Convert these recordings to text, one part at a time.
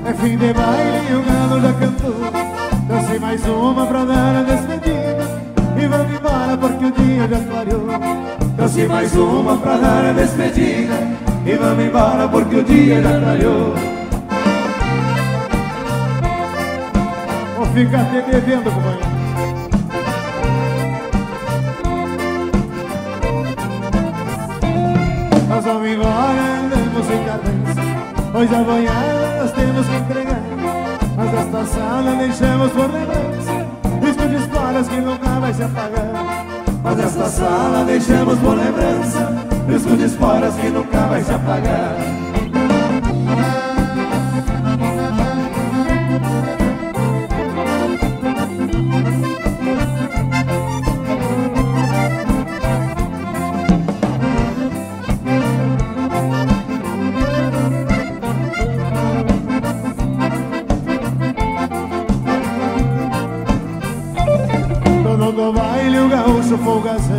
É fim de baile e o galo já cantou. Dancei mais uma pra dar a despedida e vamos embora porque o dia já clareou. Dancei mais uma pra dar a despedida e vamos embora porque o dia já clareou. Vou ficar te devendo, companheiro. Nós vamos embora, andamos em cadência, pois a banhada nós temos que entregar. Mas esta sala deixamos por lembrança, risco de histórias que nunca vai se apagar. Mas esta sala deixamos por lembrança, risco de histórias que nunca vai se apagar. Do baile o gaúcho folgazão,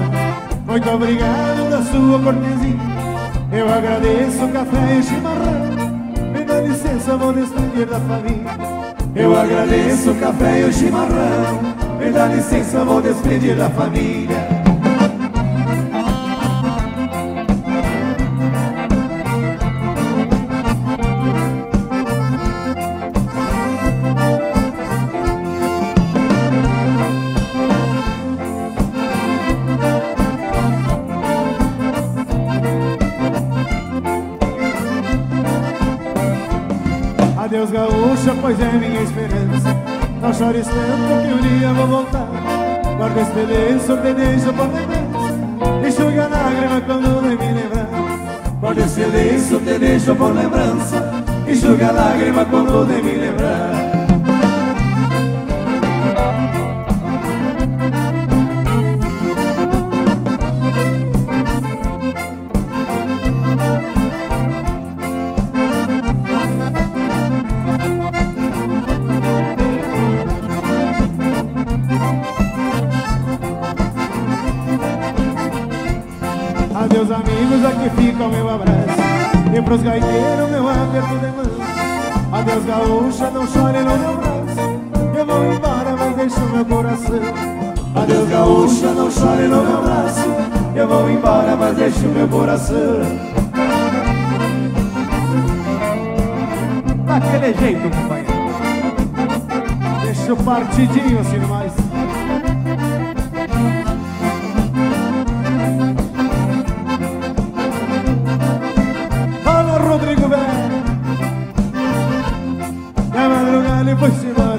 muito obrigado da sua cortesia. Eu agradeço o café e chimarrão, me dá licença, vou despedir da família. Eu agradeço o café e o chimarrão, me dá licença, vou despedir da família. Adeus gaúcha, pois é minha esperança, não chores tanto que um dia vou voltar. Guarda este lenço, te deixo por lembrança, enxuga a lágrima quando nem me lembrar. Guarda este lenço, te deixo por lembrança, enxuga a lágrima quando nem me lembrar. Adeus amigos, aqui fica o meu abraço, e pros gaiteiros meu aperto de mão. Adeus gaúcha, não chore no meu braço, eu vou embora, mas deixo meu coração. Adeus gaúcha, não chore no meu braço, eu vou embora, mas deixo meu coração. Daquele jeito, companheiro, deixa o partidinho assim mais. Rodrigo velho, e a madrugada e foi-se embora.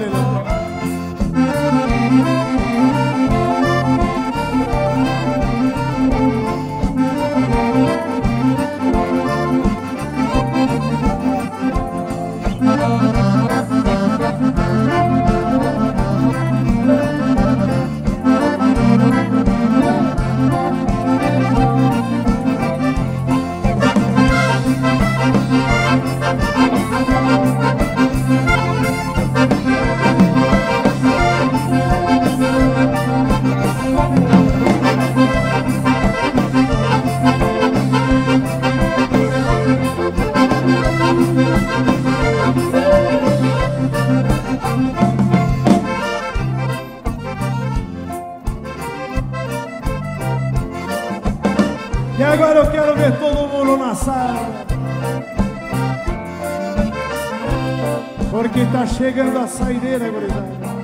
E agora eu quero ver todo mundo na sala, porque tá chegando a saideira, gurizada.